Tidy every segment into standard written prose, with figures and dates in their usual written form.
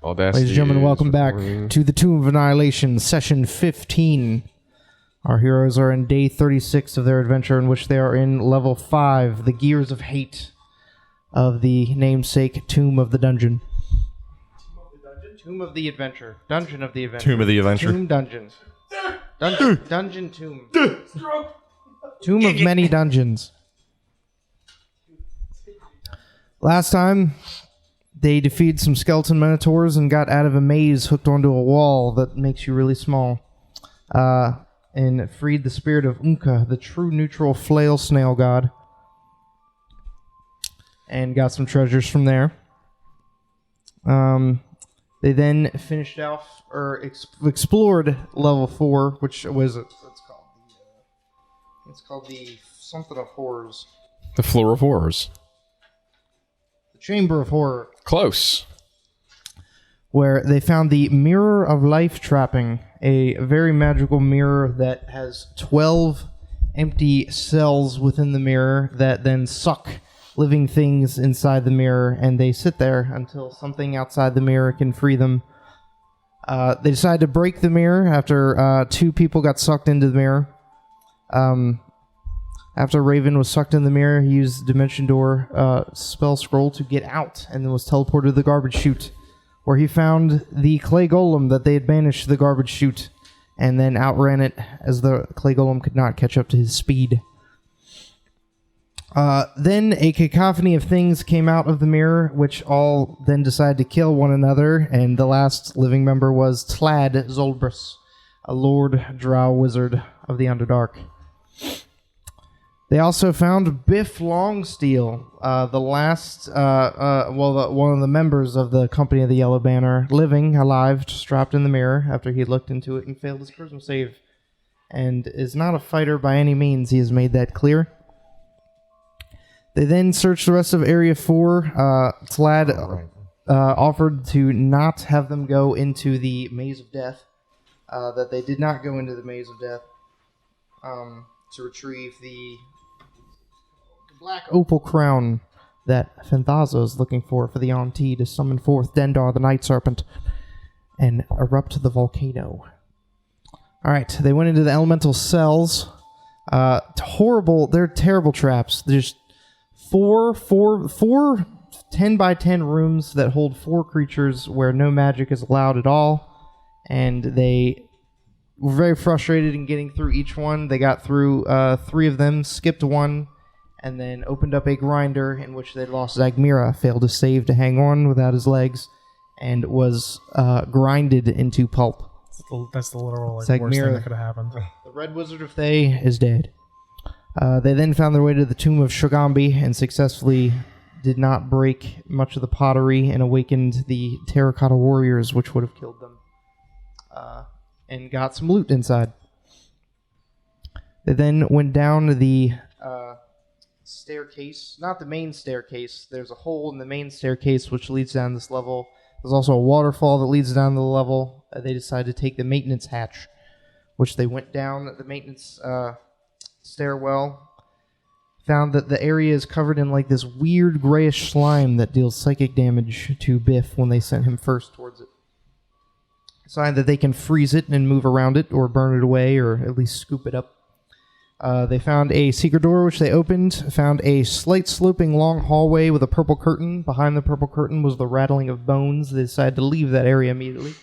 Audacity. Ladies and gentlemen, welcome back to the Tomb of Annihilation, Session 15. Our heroes are in day 36 of their adventure, in which they are in level 5, the Gears of Hate of the namesake Tomb of the Dungeon. Tomb of the Adventure. Dungeon of the Adventure. Tomb of the Adventure. Tomb Dungeon. Dungeon Tomb. Tomb of many dungeons. Last time, they defeated some skeleton minotaurs and got out of a maze hooked onto a wall that makes you really small. And freed the spirit of Unka, the true neutral flail snail god. And got some treasures from there. They then finished off, or explored level 4, which was, it's called the something of horrors. The Floor of Horrors. The Chamber of Horror. Close. Where they found the Mirror of Life Trapping, a very magical mirror that has 12 empty cells within the mirror that then suck living things inside the mirror, and they sit there until something outside the mirror can free them. They decided to break the mirror after 2 people got sucked into the mirror. After Raven was sucked in the mirror, he used Dimension Door spell scroll to get out, and then was teleported to the garbage chute, where he found the clay golem that they had banished to the garbage chute, and then outran it as the clay golem could not catch up to his speed. Then a cacophony of things came out of the mirror, which all then decided to kill one another, and the last living member was Tlad Zolbrus, a Lord Drow wizard of the Underdark. They also found Biff Longsteel, the last, one of the members of the Company of the Yellow Banner, living, alive, strapped in the mirror after he looked into it and failed his charisma save, and is not a fighter by any means. He has made that clear. They then searched the rest of Area 4. Tlad offered to not have them go into the Maze of Death, that they did not go into the Maze of Death to retrieve the black opal crown that Fenthaza is looking for the Auntie to summon forth Dendar the Night Serpent and erupt the volcano. Alright, they went into the elemental cells. They're terrible traps. There's four 10 by 10 rooms that hold 4 creatures where no magic is allowed at all, and they were very frustrated in getting through each one. They got through 3 of them, skipped one, and then opened up a grinder in which they lost Zagmira, failed to save to hang on without his legs, and was grinded into pulp. That's the literal worst Zagmira, thing that could have happened. The Red Wizard of Thay is dead. They then found their way to the Tomb of Shogambi and successfully did not break much of the pottery and awakened the Terracotta Warriors, which would have killed them, and got some loot inside. They then went down the staircase, not the main staircase. There's a hole in the main staircase which leads down this level. There's also a waterfall that leads down the level. They decided to take the maintenance hatch, which they went down the maintenance stairwell. Found that the area is covered in like this weird grayish slime that deals psychic damage to Biff when they sent him first towards it. Decided that they can freeze it and move around it, or burn it away, or at least scoop it up. They found a secret door which they opened, found a slight sloping long hallway with a purple curtain. Behind the purple curtain was the rattling of bones. They decided to leave that area immediately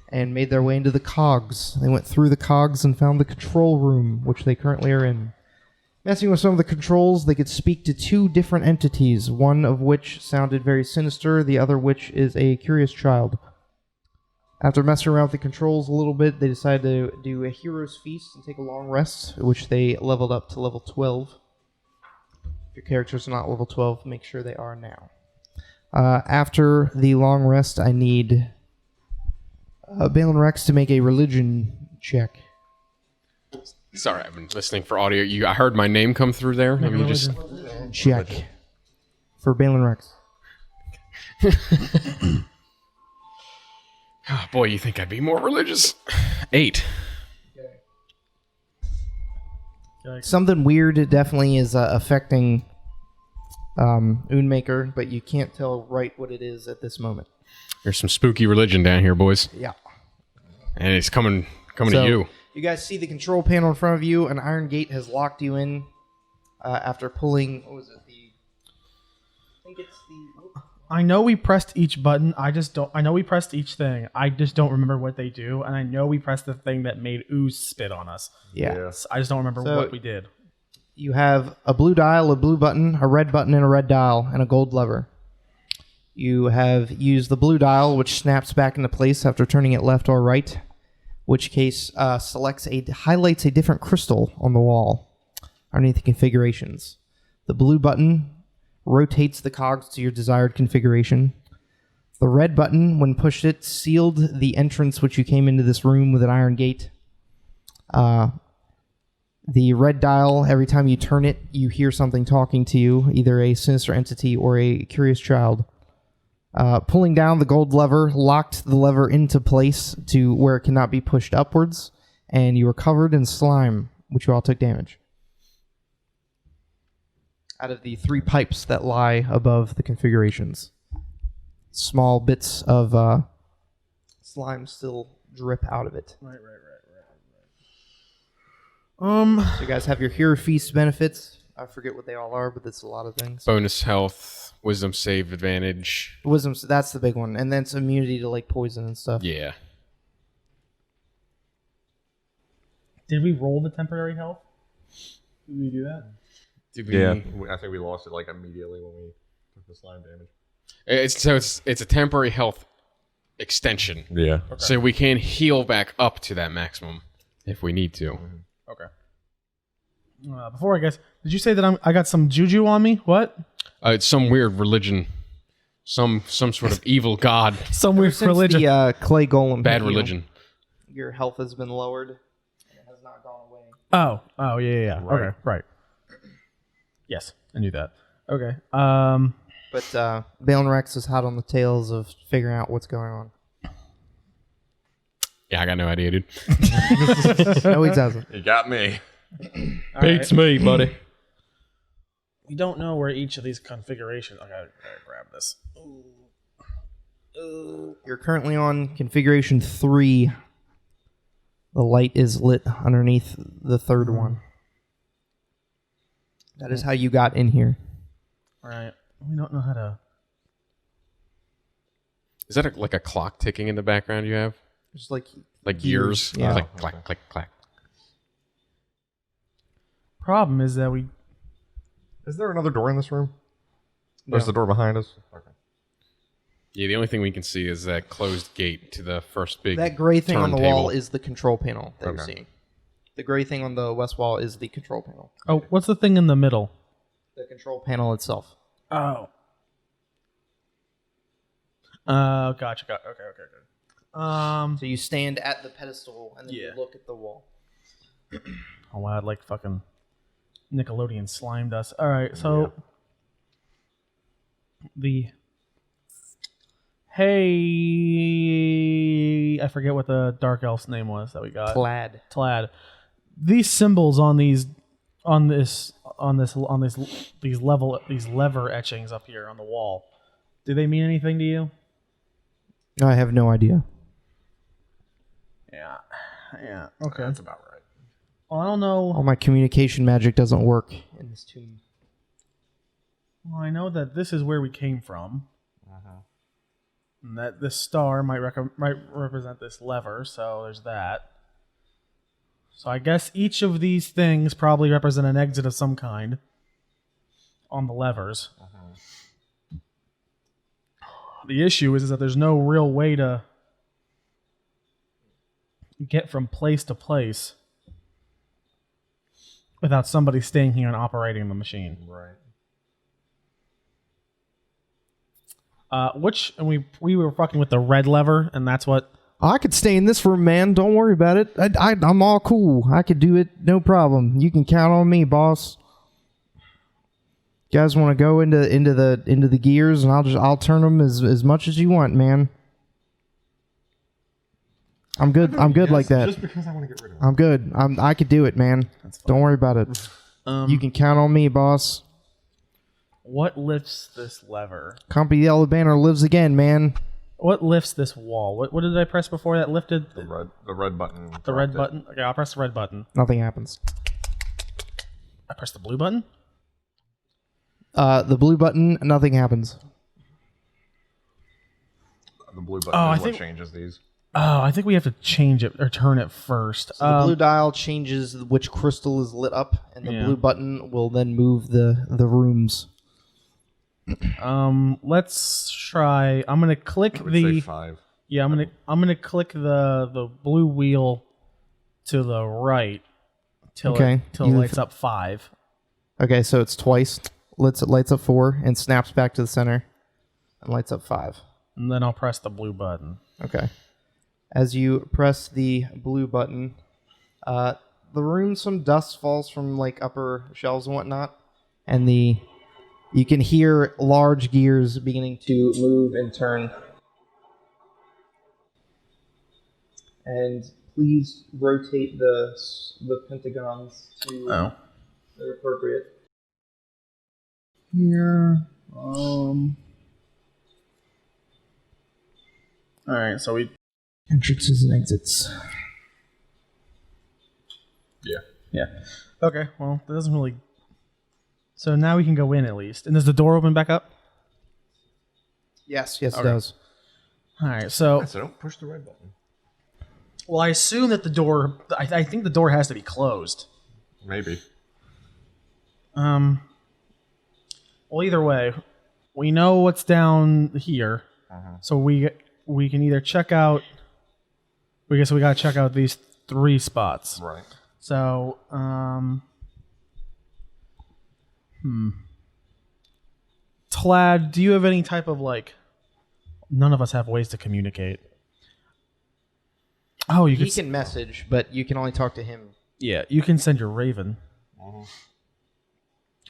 and made their way into the cogs. They went through the cogs and found the control room, which they currently are in. Messing with some of the controls, they could speak to 2 different entities, one of which sounded very sinister, the other which is a curious child. After messing around with the controls a little bit, they decided to do a hero's feast and take a long rest, which they leveled up to level 12. If your characters are not level 12, make sure they are now. After the long rest, I need Balin Rex to make a religion check. Sorry, I've been listening for audio. I heard my name come through there. Let me just check for Balin Rex. Oh, boy, you think I'd be more religious? 8. Something weird definitely is affecting Unemaker, but you can't tell right what it is at this moment. There's some spooky religion down here, boys. Yeah. And it's coming So, to you. You guys see the control panel in front of you. An iron gate has locked you in after pulling. What was it? I think it's the. I know we pressed each button. I know we pressed each thing. I just don't remember what they do. And I know we pressed the thing that made ooze spit on us. Yeah. I just don't remember what we did. You have a blue dial, a blue button, a red button, and a red dial, and a gold lever. You have used the blue dial, which snaps back into place after turning it left or right, which case highlights a different crystal on the wall underneath the configurations. The blue button rotates the cogs to your desired configuration. The red button, when pushed it, sealed the entrance which you came into this room with an iron gate. The red dial, every time you turn it, you hear something talking to you, either a sinister entity or a curious child. Pulling down the gold lever locked the lever into place to where it cannot be pushed upwards, and you were covered in slime, which you all took damage. Out of the 3 pipes that lie above the configurations. Small bits of slime still drip out of it. Right. So you guys have your Hero Feast benefits. I forget what they all are, but it's a lot of things. Bonus health, wisdom save advantage. Wisdom, that's the big one. And then it's immunity to like poison and stuff. Yeah. Did we roll the temporary health? Did we do that? I think we lost it like immediately when we took the slime damage. It's a temporary health extension. Yeah. Okay. So we can heal back up to that maximum if we need to. Okay. Before I guess, did you say that I got some juju on me? What? It's some weird religion. Some sort of evil god. Some weird Since religion. the clay golem Bad hit you, religion. your health has been lowered. And it has not gone away. Oh, yeah. Right. Okay, right. Yes, I knew that. Okay. But Balen Rex is hot on the tails of figuring out what's going on. Yeah, I got no idea, dude. No, he doesn't. You got me. Beats me, buddy. We don't know where each of these configurations. I gotta grab this. You're currently on configuration 3. The light is lit underneath the third one. That is how you got in here. All right. We don't know how to. Is that like a clock ticking in the background you have? Just like Like years? Yeah. Like clack, clack, clack. Problem is that we. Is there another door in this room? No. There's the door behind us. Okay. Yeah, the only thing we can see is that closed gate to the first big that gray thing on the turntable. wall is the control panel that you're Okay. seeing. The gray thing on the west wall is the control panel. Oh, what's the thing in the middle? The control panel itself. Oh. Gotcha. Okay. So you stand at the pedestal and then Yeah. you look at the wall. Oh wow, like fucking Nickelodeon slimed us. All right, so I forget what the dark elf's name was that we got. Clad. These symbols on these lever etchings up here on the wall. Do they mean anything to you? I have no idea. Yeah. Okay. That's about right. Well, I don't know. All my communication magic doesn't work in this tomb. Well, I know that this is where we came from. And that this star might represent this lever, so there's that. So I guess each of these things probably represent an exit of some kind on the levers. The issue is that there's no real way to get from place to place without somebody staying here and operating the machine. Right. We were fucking with the red lever, and that's what. I could stay in this room, man. Don't worry about it. I'm all cool. I could do it, no problem. You can count on me, boss. You guys want to go into the gears, and I'll turn them as much as you want, man. I'm good. I'm good like that. Just because I want to get rid of it. I'm good. I could do it, man. Don't worry about it. You can count on me, boss. What lifts this lever? Company Yellow Banner lives again, man. What lifts this wall? What did I press before that lifted? The red button. The red dropped it. button? Okay, I'll press the red button. Nothing happens. I press the blue button? The blue button, nothing happens. The blue button Oh, is I what think- changes these. Oh, I think we have to change it or turn it first. So the blue dial changes which crystal is lit up, and the Yeah. blue button will then move the rooms. Let's try. I'm gonna click I would say the. 5. Yeah, I'm gonna click the blue wheel to the right till Okay. it You- lights up 5. Okay, so it's twice. It lights up 4 and snaps back to the center and lights up 5. And then I'll press the blue button. Okay. As you press the blue button, the room, some dust falls from like upper shelves and whatnot, and you can hear large gears beginning to move and turn. And please rotate the pentagons to their appropriate. Here. All right, so we. Entrances and exits. Yeah. Yeah. Okay. Well, that doesn't really. So now we can go in at least. And does the door open back up? Yes, it Okay. does. All right. So, So don't push the red button. well, I assume that the door. I think the door has to be closed. Maybe. Well, either way, we know what's down here, so we can either check out. We guess we gotta check out these 3 spots. Right. So, Tlad, do you have any type of like? None of us have ways to communicate. Oh, you He can. can message, but you can only talk to him. Yeah, you can send your raven.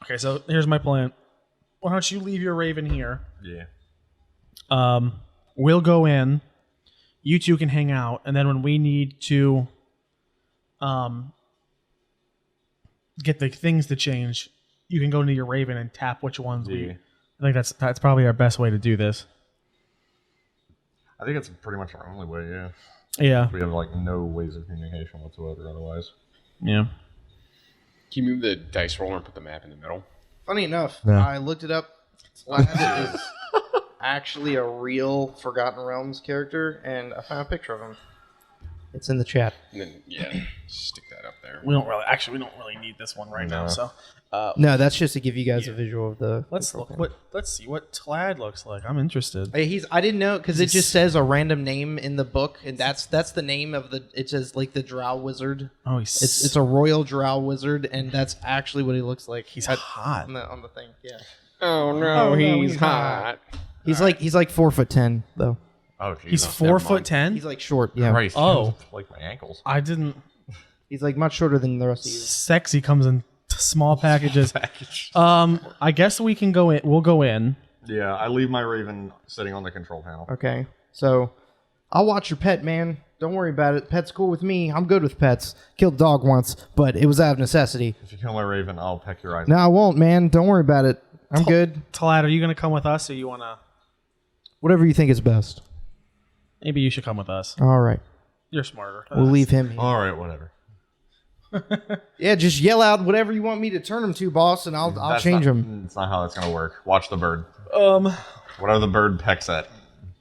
Okay, so here's my plan. Why don't you leave your raven here? Yeah. We'll go in. You two can hang out, and then when we need to get the things to change, you can go into your raven and tap which ones we. Yeah. I think that's probably our best way to do this. I think it's pretty much our only way, yeah. Yeah. We have like no ways of communication whatsoever otherwise. Yeah. Can you move the dice roller and put the map in the middle? Funny enough, Yeah. I looked it up. Tlad is actually a real Forgotten Realms character, and I found a picture of him. It's in the chat. And then, yeah, stick that up there. We don't really need this one right now. No. So No, that's just to give you guys a visual of the. let's control look. panel. Let's see what Tlad looks like. I'm interested. Hey, I didn't know because it just says a random name in the book, and that's the name of the. It says like the Drow Wizard. Oh, he's It's a royal Drow Wizard, and that's actually what he looks like. he's At- hot. on the thing. Yeah, Oh no, Oh, no, he's he's hot. he's like 4'10" though. Oh, Jesus. He's never 4'10". He's like short. Yeah, Christ. Oh. Like my ankles. I didn't. he's like much shorter than the rest of you. Sexy comes in small packages. I guess we can go in. We'll go in. Yeah, I leave my raven sitting on the control panel. Okay, so I'll watch your pet, man. Don't worry about it. Pet's cool with me. I'm good with pets. Killed dog once, but it was out of necessity. If you kill my raven, I'll peck your eyes. No, I won't, man. Don't worry about it. I'm good. Tlad, are you gonna come with us, or you wanna? Whatever you think is best. Maybe you should come with us. All right, You're smarter. we'll leave him here. All right, whatever. Yeah, just yell out whatever you want me to turn him to, boss, and I'll That's change not- him. That's not how that's gonna work. Watch the bird. Um, Whatever the bird pecks at,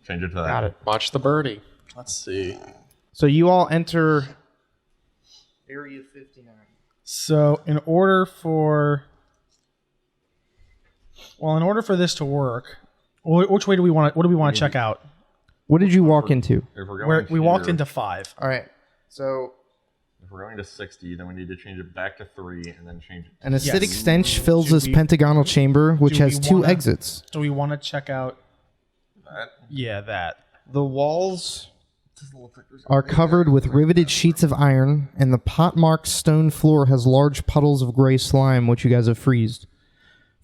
change it to that. Got it. Watch the birdie. let's see. So you all enter Area 59. So, in order for this to work, which way do we want? What do we want to check out? What did you walk into? If we're going Where we walked here- into 5. All right. So If we're going to 60, then we need to change it back to 3 and then change it. an acidic Yes. stench fills Do this we- pentagonal chamber, which do has we 2 wanna- exits. Do we want to check out? That. Yeah, that. The walls are covered with riveted sheets of iron, and the pot-marked stone floor has large puddles of gray slime, which you guys have freezed.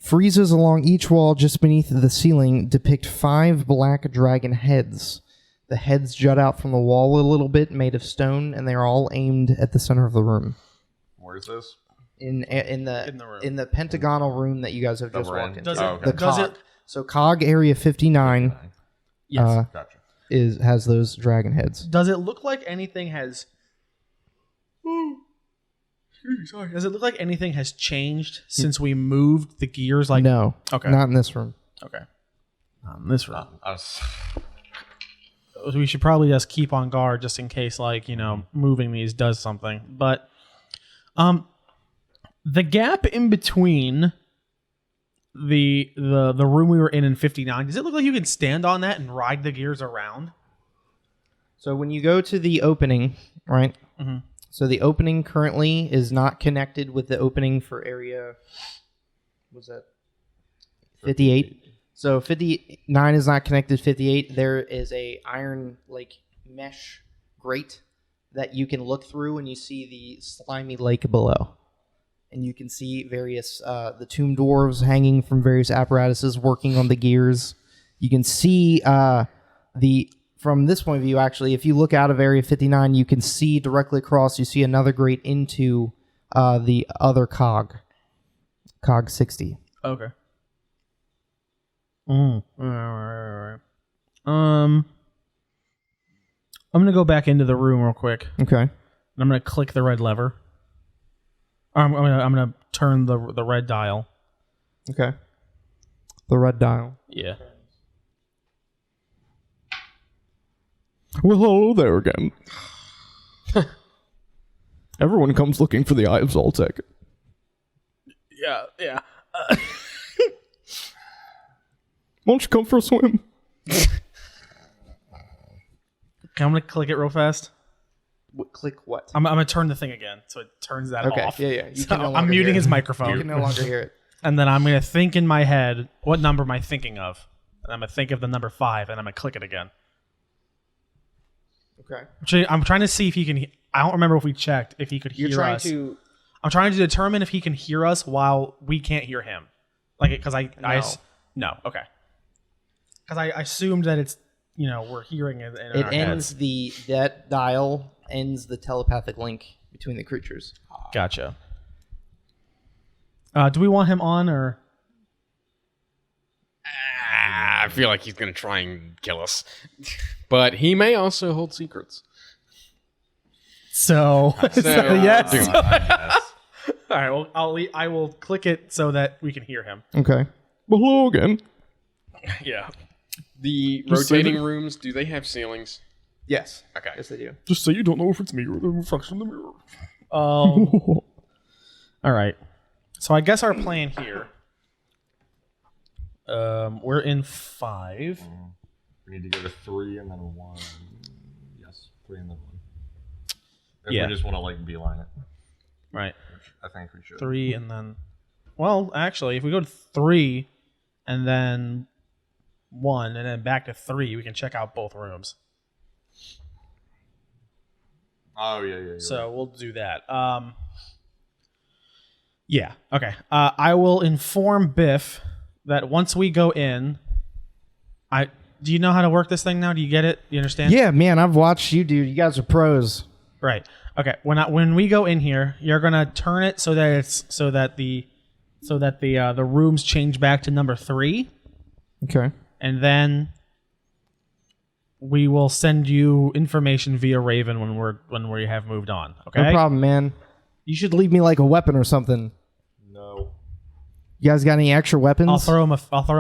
Friezes along each wall just beneath the ceiling depict 5 black dragon heads. The heads jut out from the wall a little bit, made of stone, and they are all aimed at the center of the room. Where's this? In the room. in the pentagonal room that you guys have just we're in? walked into. Does it? Oh, okay. The Does cog. it? So cog area 59. Yes. Gotcha. has those dragon heads. Does it look like anything has... Sorry. Does it look like anything has changed since we moved the gears? Like No. Okay. Not in this room. Okay. Not in this room. I was- We should probably just keep on guard just in case, like, moving these does something. But the gap in between the room we were in 59, does it look like you can stand on that and ride the gears around? So when you go to the opening, right? Mm-hmm. So the opening currently is not connected with the opening for area. What's that? 58. So 59 is not connected to 58. There is a iron mesh grate that you can look through, and you see the slimy lake below. And you can see various the tomb dwarves hanging from various apparatuses working on the gears. You can see from this point of view, actually, if you look out of Area 59, you can see directly across, you see another grate into the other cog 60. Okay. Right. I'm gonna go back into the room real quick. Okay. And I'm gonna click the red lever. I'm gonna turn the red dial. Okay. The red dial. Yeah. Well, hello there again. Everyone comes looking for the Eye of Zoltek. Yeah. Why don't you come for a swim? Okay, I'm gonna click it real fast. Click what? I'm gonna turn the thing again, so it turns that Okay. off. Yeah. You So can no I'm longer muting hear his it. microphone. You can no longer hear it. And then I'm gonna think in my head, what number am I thinking of? And I'm gonna think of the number 5, and I'm gonna click it again. Okay. I'm trying to see if he can. I don't remember if we checked if he could hear You're trying us. to. I'm trying to determine if he can hear us while we can't hear him. Because no. Okay. Because I assumed that it's we're hearing it in It our ends heads. that dial ends the telepathic link between the creatures. Gotcha. Do we want him on or? I feel like he's going to try and kill us. But he may also hold secrets. So yes. Doom. All right. Well, I will click it so that we can hear him. Okay. Well, hello again. Yeah. The Just say rotating that- rooms, do they have ceilings? Yes. Okay. Yes, they do. Just so you don't know if it's me or the reflection of the mirror. All right. So I guess our plan here. We're in 5. We need to go to 3 and then 1. Yes, 3 and then 1. If Yeah. we just want to beeline it, Right. which I think we should. 3 and then. Well, actually, if we go to 3 and then 1 and then back to 3, we can check out both rooms. Oh yeah. You're So right. we'll do that. Yeah. Okay. I will inform Biff that once we go in, do you know how to work this thing now? Do you get it? You understand? Yeah, man, I've watched you, dude. You guys are pros. Right. Okay. When we go in here, you're gonna turn it so that the rooms change back to number 3, Okay. and then we will send you information via Raven when we have moved on. Okay. No problem, man. You should leave me like a weapon or something. No. You guys got any extra weapons? I'll throw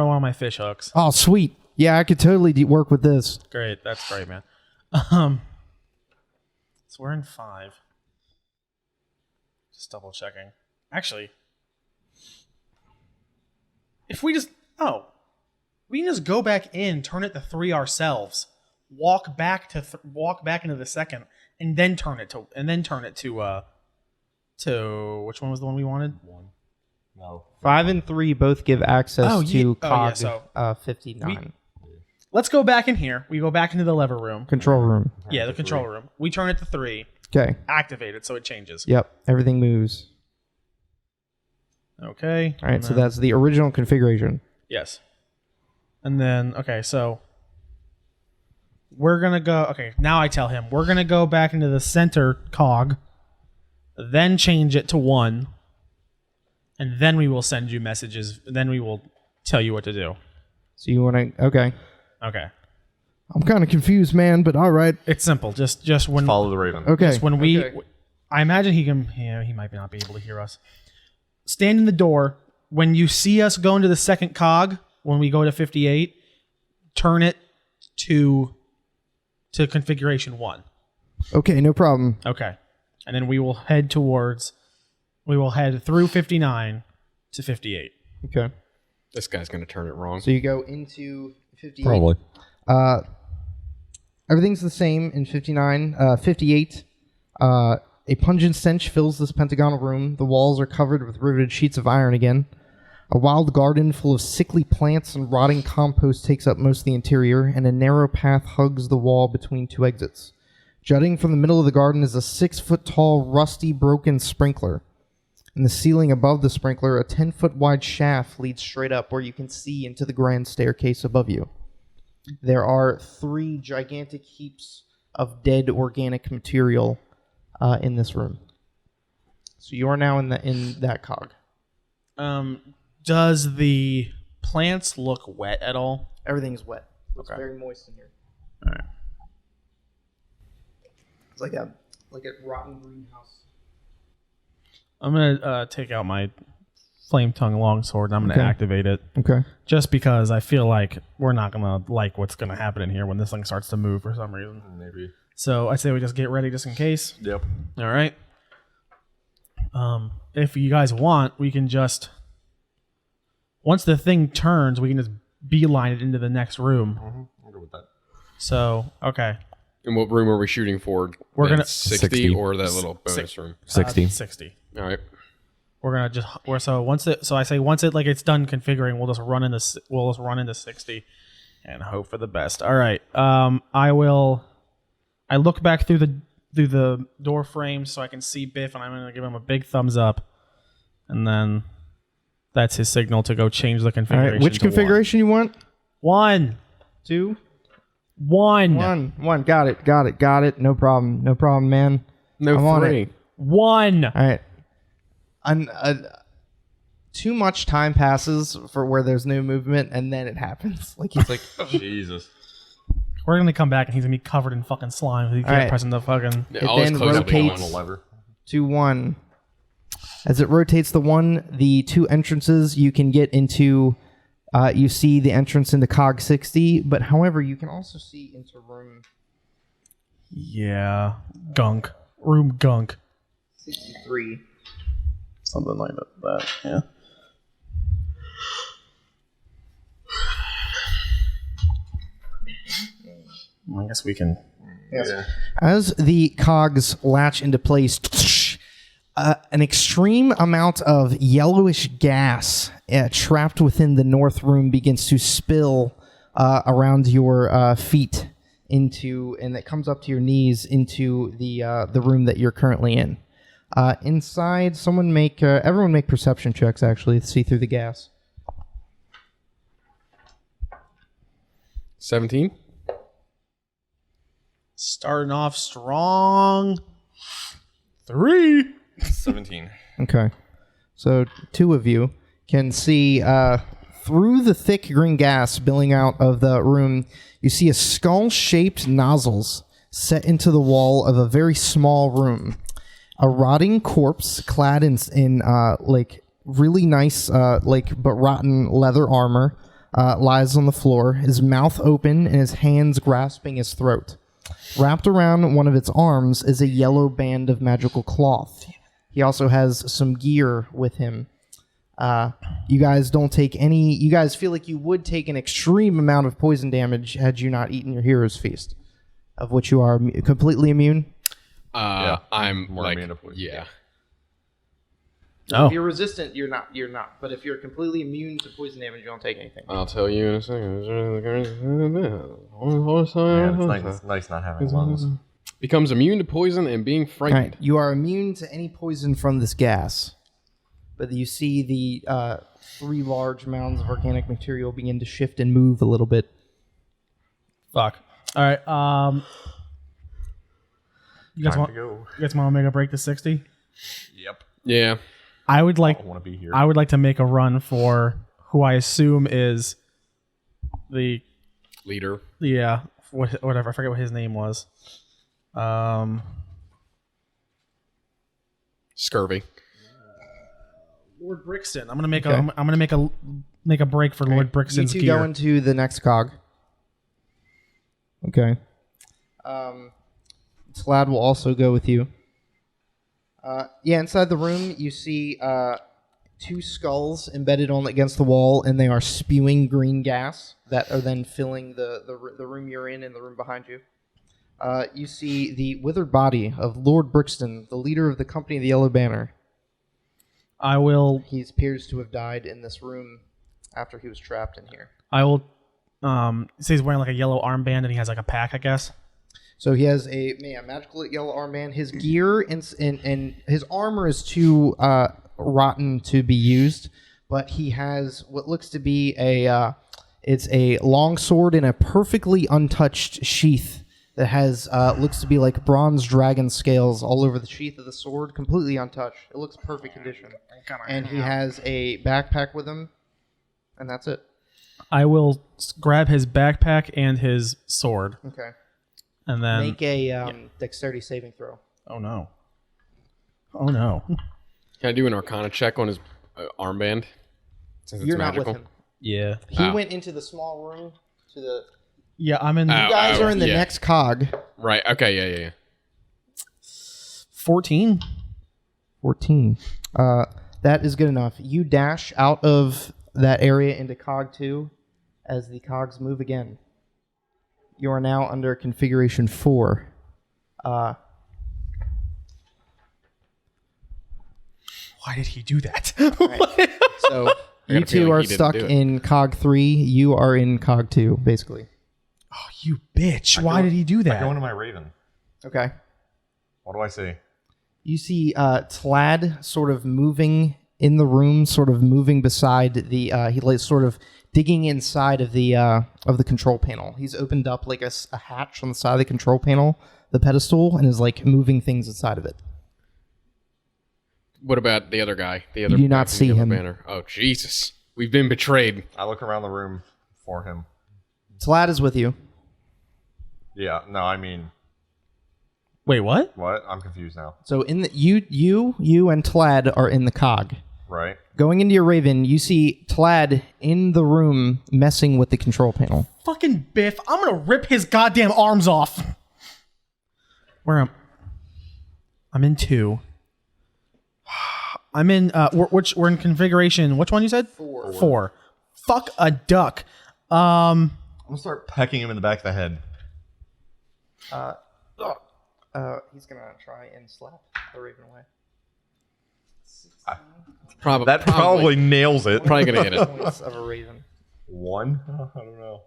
one of my fish hooks. Oh, sweet. Yeah, I could totally work with this. Great. That's great, man. So we're in 5. Just double checking. Actually, if we we can just go back in, turn it to 3 ourselves, walk back into the second, and then turn it to which one was the one we wanted? 1. No. 5 and 3 both give access to COG so 59. Let's go back in here. We go back into the lever room. Control room. Yeah, the control room. We turn it to 3, Okay. activate it so it changes. Yep. Everything moves. Okay. All right. So that's the original configuration. Yes. And then, okay, so we're going to go, okay, now I tell him, we're going to go back into the center cog, then change it to 1, and then we will send you messages, then we will tell you what to do. So you want to? Okay. Okay. I'm kind of confused, man, but all right. It's simple. Just when Follow the raven. Okay. just when we, Okay. I imagine he can. Yeah, he might not be able to hear us. Stand in the door when you see us go into the second cog. When we go to 58, turn it to configuration 1. Okay, no problem. Okay, and then we will head through 59 to 58. Okay. This guy's gonna turn it wrong. So you go into 58. Probably. Everything's the same in 59. 58. A pungent stench fills this pentagonal room. The walls are covered with riveted sheets of iron again. A wild garden full of sickly plants and rotting compost takes up most of the interior, and a narrow path hugs the wall between 2 exits. Jutting from the middle of the garden is a 6-foot-tall, rusty, broken sprinkler. In the ceiling above the sprinkler, a 10-foot-wide shaft leads straight up where you can see into the grand staircase above you. There are 3 gigantic heaps of dead organic material in this room. So you are now in that cog. Does the plants look wet at all? Everything's wet. It's Okay. very moist in here. All right. It's like a rotten greenhouse. I'm gonna take out my flame tongue longsword and I'm gonna Okay. activate it. Okay. Just because I feel like we're not gonna like what's gonna happen in here when this thing starts to move for some reason. Maybe. So I say we just get ready just in case. Yep. All right. If you guys want, we can just once the thing turns, we can just beeline it into the next room. I'll go with that. So okay, And what room are we shooting for? We're That gonna- 60 or that little bonus room. 60. 60. All right. We're gonna just once it like it's done configuring, we'll just run into 60 and hope for the best. All right. I look back through the door frame so I can see Biff, and I'm gonna give him a big thumbs up, and then that's his signal to go change the All configuration. right. Which to configuration you want? 1. 2? 1. 1. Got it. No problem, man. No, I'm on 3. it. 1. All right. Too much time passes for where there's no movement, and then it happens. Like he's like, Jesus. We're gonna come back and he's gonna be covered in fucking slime. He can't right. press in the fucking. Yeah, It always then close up the rotates. one. Lever. to 1. As it rotates the 2 entrances, you can get into. You see the entrance into Cog 60, but however, you can also see into room Yeah, gunk. Room gunk. 63. Something like that. Yeah. I guess we can. Yeah. As the cogs latch into place, an extreme amount of yellowish gas trapped within the north room begins to spill around your feet and that comes up to your knees into the room that you're currently in. Inside, everyone make perception checks actually to see through the gas. 17. Starting off strong. 3. 17. Okay. So 2 of you can see through the thick green gas spilling out of the room, you see a skull-shaped nozzles set into the wall of a very small room. A rotting corpse clad in like really nice but rotten leather armor lies on the floor, his mouth open and his hands grasping his throat. Wrapped around one of its arms is a yellow band of magical cloth. He also has some gear with him. You guys don't take any. You guys feel like you would take an extreme amount of poison damage had you not eaten your hero's feast, of which you are completely immune. I'm More like, immune to poison. yeah. Oh. If you're resistant, you're not. You're not. But if you're completely immune to poison damage, you don't take anything. I'll tell you in a second. Man, it's nice not having lungs. Becomes immune to poison and being All frightened. right, you are immune to any poison from this gas, but you see the 3 large mounds of organic material begin to shift and move a little bit. Fuck. All right. You guys Time want to go. to make a break to 60? Yep. Yeah. I would like I want to be here. I would like to make a run for who I assume is the Leader. whatever. I forget what his name was. Scurvy. Lord Brixton. I'm gonna make a break for Lord Brixton's You two gear. go into the next cog. Okay. Slad will also go with you. Inside the room you see two skulls embedded against the wall, and they are spewing green gas that are then filling the room you're in and the room behind you. You see the withered body of Lord Brixton, the leader of the Company of the Yellow Banner. I will. He appears to have died in this room after he was trapped in here. I will. So he's wearing like a yellow armband, and he has like a pack, I guess. So he has a magical yellow armband. His gear and his armor is too rotten to be used, but he has what looks to be it's a long sword in a perfectly untouched sheath that has looks to be like bronze dragon scales all over the sheath of the sword, completely untouched. It looks perfect condition. And he has a backpack with him, and that's it. I will grab his backpack and his sword. Okay. And then Make a dexterity saving throw. Oh no. Oh no. Can I do an Arcana check on his armband? Since You're it's not magical? with him. Yeah. He went into the small room to the... Yeah, I'm in You guys are in the yeah. next cog. Right. Okay. Yeah. 14. 14. That is good enough. You dash out of that area into cog 2 as the cogs move again. You are now under configuration 4. Why did he do that? Right. So you got a two feeling are he didn't stuck do it. in cog 3. You are in cog 2, basically. Oh, you bitch. Why did he do I that? go into my Raven. Okay. What do I see? You see Tlad sort of moving in the room, sort of moving beside the... he like sort of digging inside of the control panel. He's opened up like a hatch on the side of the control panel, the pedestal, and is like moving things inside of it. What about the other guy? The other do guy not from the see Yellow him. Banner. Oh Jesus, we've been betrayed. I look around the room for him. Tlad is with you. Yeah, no, I mean, Wait, what? what? I'm confused now. So in the you and Tlad are in the cog. Right? Going into your Raven, you see Tlad in the room messing with the control panel. Fucking Biff. I'm gonna rip his goddamn arms off. Where am I'm in 2. I'm in we're in configuration. Which one you said? 4. Fuck a duck. I'm gonna start pecking him in the back of the head. He's gonna try and slap the Raven away. That probably nails it. Probably gonna hit it. Points of a Raven. 1? I don't know.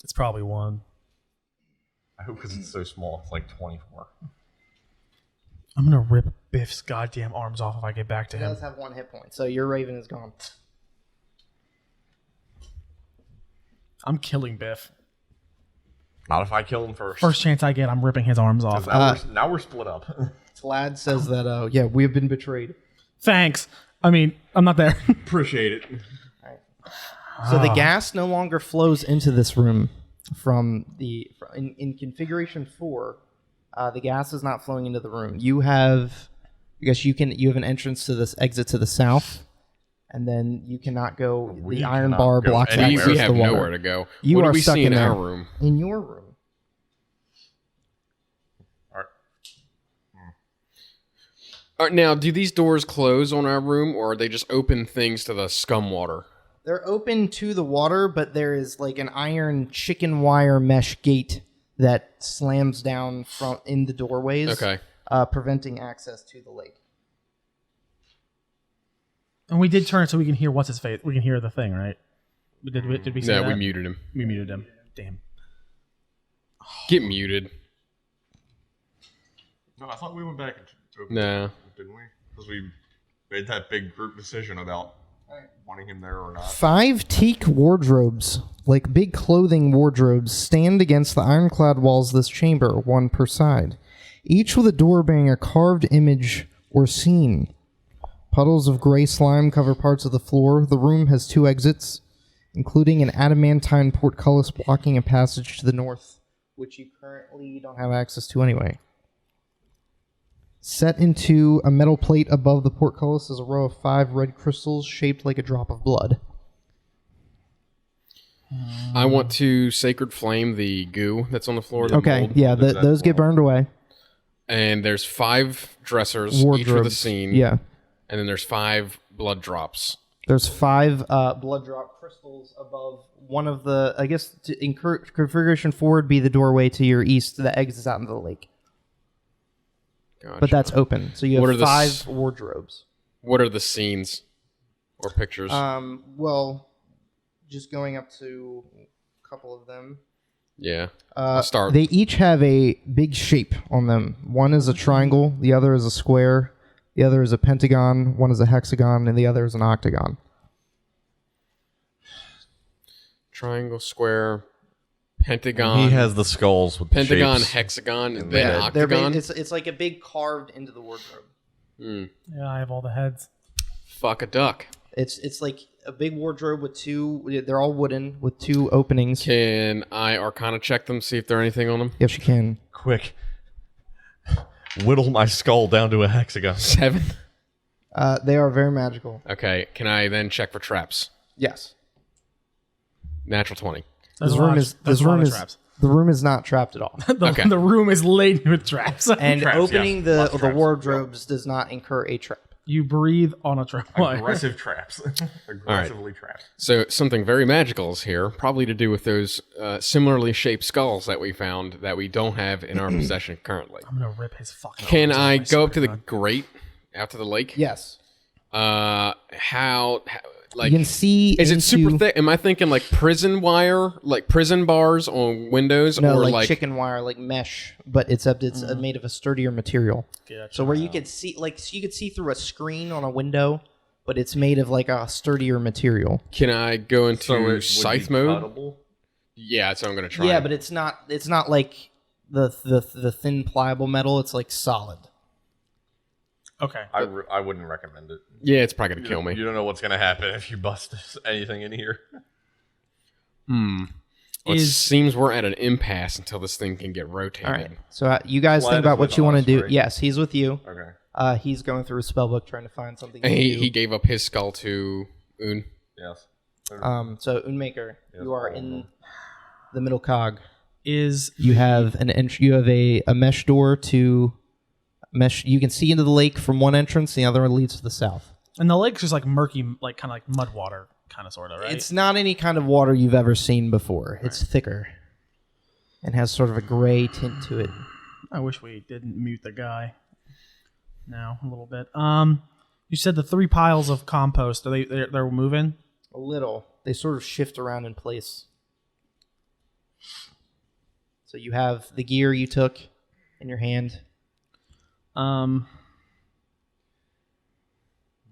It's probably 1. I hope because it's so small. It's like 24. I'm gonna rip Biff's goddamn arms off if I get back to He him. does have 1 hit point, so your Raven is gone. I'm killing Biff. Not if I kill him first. First chance I get, I'm ripping his arms off. Now we're split up. Tlad says that, we have been betrayed. Thanks. I mean, I'm not there. Appreciate it. So the gas no longer flows into this room in configuration 4. The gas is not flowing into the room. You have an entrance to this exit to the south, and then you cannot go. We the iron cannot bar go blocks anywhere. access We to have the water. nowhere to go. You what are do we stuck see in in our there. room? In your room. All right, now, do these doors close on our room, or are they just open things to the scum water? They're open to the water, but there is like an iron chicken wire mesh gate that slams down in the doorways, Okay. preventing access to the lake. And we did turn it so we can hear what's his face. We can hear the thing, right? Did we say No, that? we muted him. We muted him. Damn. Get muted. No, I thought we went back and opened No. it, didn't we? Because we made that big group decision about wanting him there or not. 5 teak wardrobes, like big clothing wardrobes, stand against the ironclad walls of this chamber, 1 per side. Each with a door bearing a carved image or scene. Puddles of gray slime cover parts of the floor. The room has 2 exits, including an adamantine portcullis blocking a passage to the north. which you currently don't have access to anyway. Set into a metal plate above the portcullis is a row of 5 red crystals shaped like a drop of blood. I want to sacred flame the goo that's on the floor. the Okay, mold. yeah, those get burned away. And there's 5 dressers, each for the Wardrobes. scene. Yeah. And then there's 5 blood drops. There's 5 blood drop crystals above one of the, I guess, configuration 4 would be the doorway to your east that exits out into the lake. Gotcha. But that's open. So you What are have the 5 wardrobes. What are the scenes or pictures? Well, just going up to a couple of them. Yeah. I'll start. They each have a big shape on them. One is a triangle, the other is a square, the other is a pentagon, one is a hexagon, and the other is an octagon. Triangle, square, pentagon. He has the skulls with pentagon, the shapes. hexagon, and Yeah, then octagon. It's like a big carved into the wardrobe. Yeah, I have all the heads. Fuck a duck. It's like a big wardrobe with 2. They're all wooden with 2 openings. Can I Arcana check them, see if there's anything on them? Yes, you can. Quick. Whittle my skull down to a hexagon. 7. They are very magical. Okay. Can I then check for traps? Yes. Natural 20. There's This a lot room of- is there's this a lot room of is traps. the room is not trapped at all. The, Okay. the room is laden with traps. And Traps, opening yeah. Lots the of traps. wardrobes does not incur a trap. You breathe on a trap. Aggressive traps. Aggressively trapped. So something very magical is here, probably to do with those similarly shaped skulls that we found that we don't have in our possession currently. I'm gonna rip his fucking. Can arms off, I I go up to swear the God. grate out to the lake? Yes. How like You can see is it super into- thick? Am I thinking like prison wire, like prison bars on windows, No, or like chicken wire, like mesh, but it's made of a sturdier material. Gotcha. So where you could see, like, you could see through a screen on a window, but it's made of like a sturdier material. Can I go into So it would scythe be mode? cuttable? Yeah, that's what I'm gonna try. Yeah, but it's not like the thin pliable metal. It's like solid. Okay. I wouldn't recommend it. yeah, it's probably gonna kill me. You don't know what's going to happen if you bust anything in here. It seems we're at an impasse until this thing can get rotated. All right. So you guys Slide think is about with what you want to us, do. right? Yes, he's with you. Okay. He's going through a spell book trying to find something. And new. he gave up his skull to Un. Yes. So Unmaker, Yes, you are all of in them. the middle cog. Is You have you have a mesh door to mesh. You can see into the lake from one entrance. The other one leads to the south. and the lake's just like murky, like kind of like mud water, kind of sort of, right? It's not any kind of water you've ever seen before. It's thicker and has sort of a gray tint to it. I wish we didn't mute the guy. Now a little bit. You said the 3 piles of compost. Are they're moving? A little. They sort of shift around in place. So you have the gear you took in your hand. Well,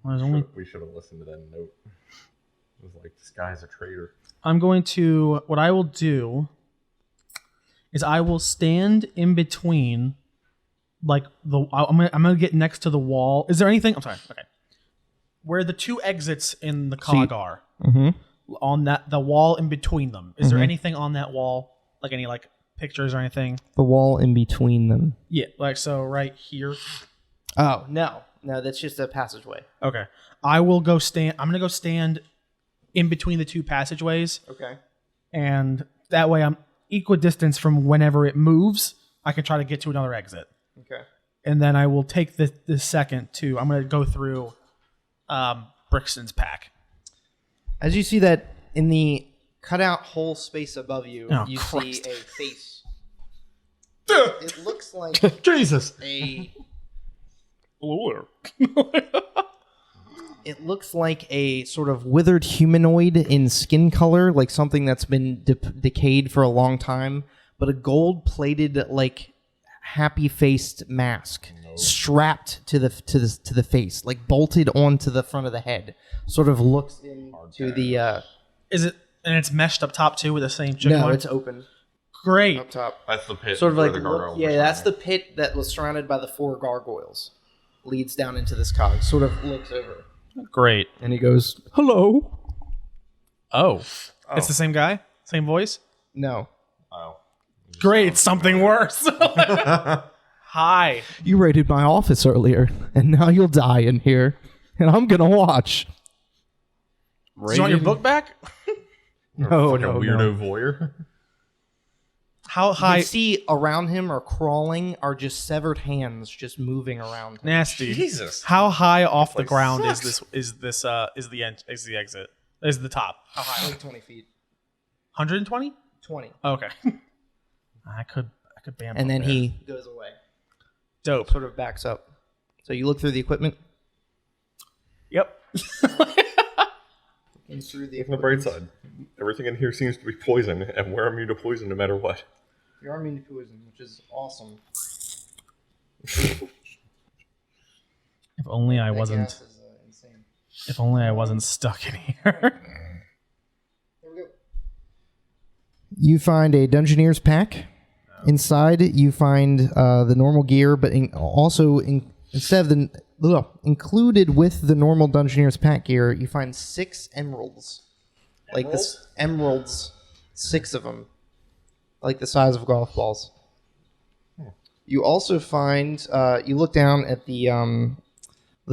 there's only. We should have listened to that note. It was like, this guy's a traitor. I'm going to. What I will do is I will stand in between, like I'm gonna get next to the wall. Is there anything? I'm sorry. Okay. Where the 2 exits in the cog are, on the wall in between them. Is there anything on that wall, like any like pictures or anything? The wall in between them. Yeah, like so right here. Oh, no. No, that's just a passageway. Okay. I will go stand. I'm gonna go stand in between the 2 passageways, Okay. and that way I'm equidistant from whenever it moves. I can try to get to another exit, Okay. and then I will take the second to. I'm gonna go through Brixton's pack. As you see that in the cutout hole space above you, Oh, you Christ. see a face. It looks like Jesus! a. Hello It looks like a sort of withered humanoid in skin color, like something that's been decayed for a long time, but a gold-plated, like happy-faced mask strapped to the face, like bolted onto the front of the head. Sort of looks into the. Is it? And it's meshed up top too with the same chicken No, wire? it's open Great. up top. That's the pit. Sort of where like the gargoyles yeah, were that's the standing. pit that was surrounded by the 4 gargoyles. Leads down into this cog. Sort of looks over, Great. and he goes, Hello. Oh. It's the same guy? Same voice? "No." Oh. Great, something worse. Hi. You raided my office earlier, and now you'll die in here, and I'm gonna watch. Do you want your book back? No, Fucking weirdo voyeur. How You high? see around him or crawling are just severed hands just moving around him. Nasty. Jesus. How high off the Like, ground sucks. is the exit? Is the top? How high? Like 20 feet. 120? 20. Okay. I could bam. And up then there. he goes away. Dope. Sort of backs up. So you look through the equipment. Yep. And through the Look on the bright side. Everything in here seems to be poison, and we're immune to poison no matter what. You are immune to poison, which is awesome. If only I wasn't. That gas is, insane. If only I wasn't stuck in here. There we go. You find a Dungeoneer's pack. Inside, you find the normal gear, but instead of included with the normal Dungeoneer's pack gear, you find 6 emeralds. Like this emeralds, 6 of them, like the size of golf balls. You also find you look down at the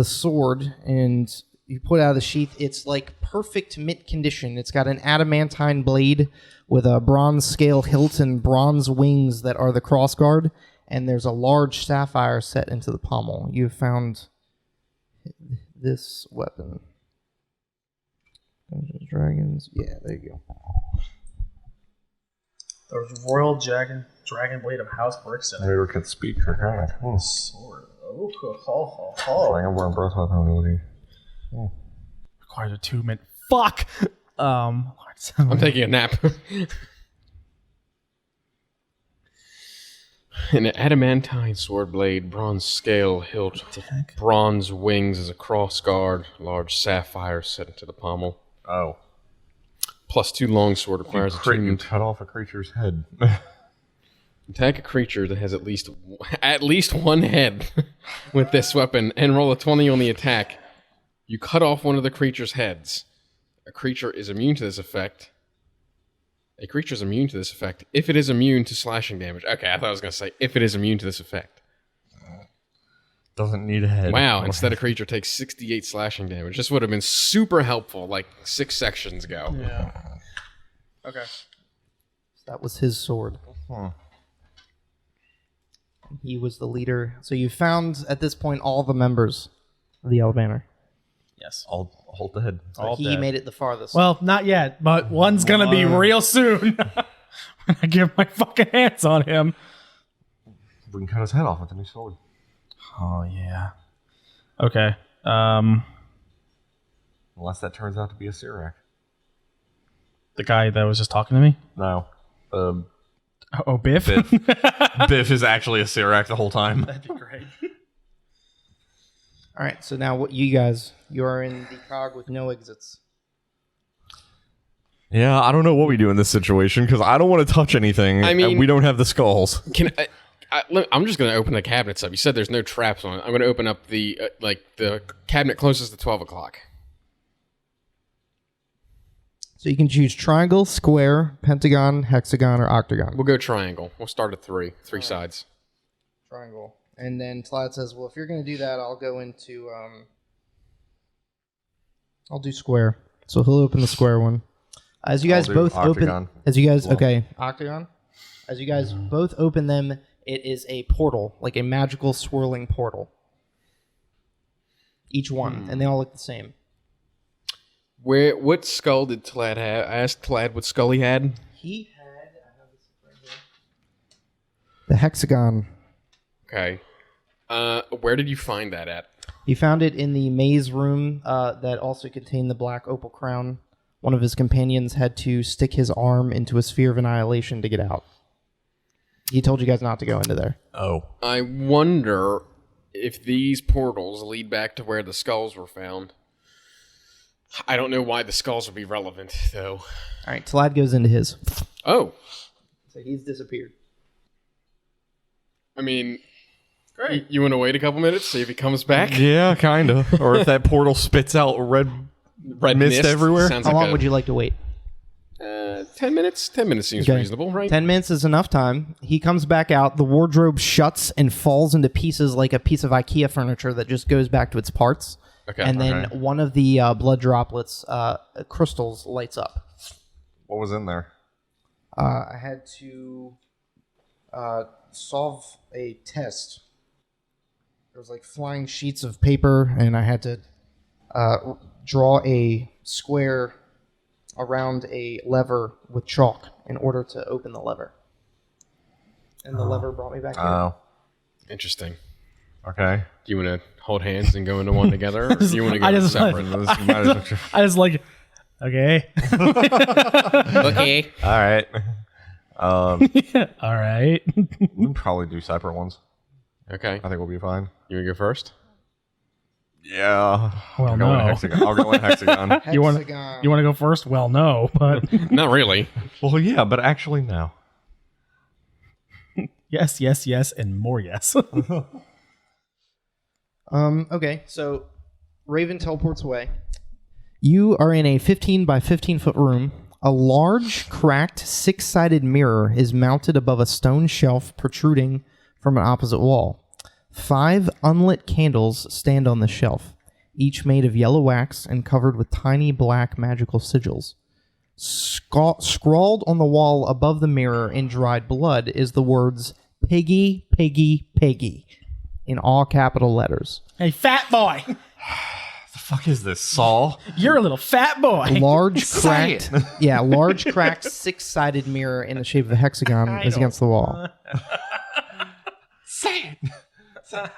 sword and you pull it out of the sheath. It's like perfect mint condition. It's got an adamantine blade with a bronze scale hilt and bronze wings that are the crossguard, and there's a large sapphire set into the pommel. You've found this weapon. Dungeons and Dragons. Yeah, there you go. There's Royal Dragon Blade of House Brixton. Neither can speak or comment. Sword. Oh. Dragonborn breath weapon ability. Requires a 2-minute. Fuck. I'm taking a nap. An adamantine sword blade, bronze scale hilt, bronze wings as a crossguard, large sapphire set into the pommel. Oh. +2 longsword requires You attunement. cut off a creature's head. Attack a creature that has at least one head with this weapon and roll a 20 on the attack. You cut off one of the creature's heads. A creature is immune to this effect. A creature is immune to this effect if it is immune to slashing damage. Okay, I thought I was going to say if it is immune to this effect. Doesn't need a head. Wow, instead a creature takes 68 slashing damage. This would have been super helpful like 6 sections ago. Yeah. Okay. That was his sword. He was the leader. So you found, at this point, all the members of the Yellow Banner. Yes. I'll hold the head. All He dead. made it the farthest. Well, not yet, but one's gonna be real soon. When I get my fucking hands on him. We can cut his head off with a new sword. Oh yeah. Okay. Unless that turns out to be a Sirak. The guy that was just talking to me. No. Oh, Biff. Biff is actually a Sirak the whole time. That'd be great. All right, so now what you are in the cog with no exits. Yeah, I don't know what we do in this situation because I don't want to touch anything. I mean- and we don't have the skulls. I'm just going to open the cabinets up. You said there's no traps on it. I'm going to open up the cabinet closest to 12 o'clock. So you can choose triangle, square, pentagon, hexagon, or octagon. We'll go triangle. We'll start at 3 sides. Triangle. And then Tlad says, well, if you're going to do that, I'll go into... I'll do square. So he'll open the square one. As you guys I'll do both open... octagon. As you guys... Well. Okay, octagon. As you guys both open them, it is a portal, like a magical swirling portal. Each one. And they all look the same. What skull did Tlad have? I asked Tlad what skull he had. He had... I have this right here. The hexagon. Okay. Where did you find that at? He found it in the maze room that also contained the black opal crown. One of his companions had to stick his arm into a sphere of annihilation to get out. He told you guys not to go into there. Oh. I wonder if these portals lead back to where the skulls were found. I don't know why the skulls would be relevant, though. All right, Tlad goes into his. Oh. So he's disappeared. I mean... Great. You want to wait a couple minutes, see if he comes back? Yeah, kind of. Or if that portal spits out red Red mist everywhere. Sounds How like long would you like to wait? 10 minutes? 10 minutes seems Okay. reasonable, right? 10 minutes is enough time. He comes back out. The wardrobe shuts and falls into pieces like a piece of IKEA furniture that just goes back to its parts. Okay. And then Okay. one of the blood droplets, crystals, lights up. What was in there? I had to solve a test. There was like flying sheets of paper, and I had to draw a square around a lever with chalk in order to open the lever. And the lever brought me back here. Oh, Interesting. okay. Do you want to hold hands and go into one together, or do you want to go I just- separate? I just like, okay. Okay. All right. All right. We can probably do separate ones. Okay. I think we'll be fine. You want to go first? Yeah. Well, I'll go in no. hexagon. I'll go in hexagon. You want Hexagon. you want to go first? Well, no, but Not really. Well, yeah, but actually, no. yes, yes, yes, and more yes. Okay, so Raven teleports away. You are in a 15 by 15 foot room. A large, cracked, six-sided mirror is mounted above a stone shelf protruding from an opposite wall. 5 unlit candles stand on the shelf, each made of yellow wax and covered with tiny black magical sigils. Scrawled on the wall above the mirror in dried blood is the words "Piggy, Piggy, Piggy" in all capital letters. Hey, fat boy, The fuck is this, Saul? you're a little fat boy. Large Say cracked, large cracked six-sided mirror in the shape of a hexagon is against the wall. Say it.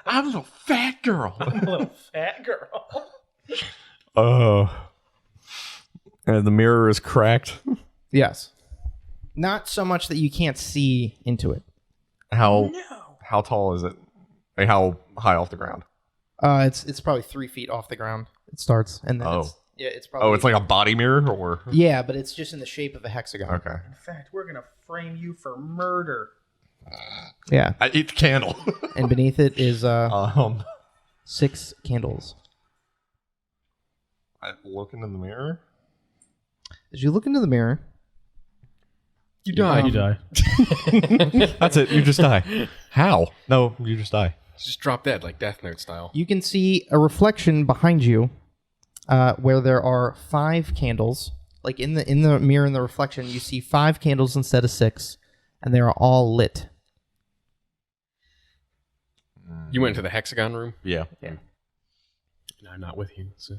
I'm a little fat girl. A little fat girl. And the mirror is cracked. Yes, not so much that you can't see into it. How tall is it? Like, how high off the ground? It's probably 3 feet off the ground. It starts, and then it's probably Oh, it's like a body mirror, or yeah, but it's just in the shape of a hexagon. okay. In fact, we're gonna frame you for murder. Yeah, I eat the candle. and beneath it is 6 candles. I look into the mirror. As you look into the mirror, You die. You die. That's it. You just die. How? No, you just die. Just drop dead, like Death Note style. you can see a reflection behind you, where there are 5 candles. Like in the mirror in the reflection, you see 5 candles instead of 6, and they are all lit. You went into the hexagon room? Yeah. No, I'm not with you. So.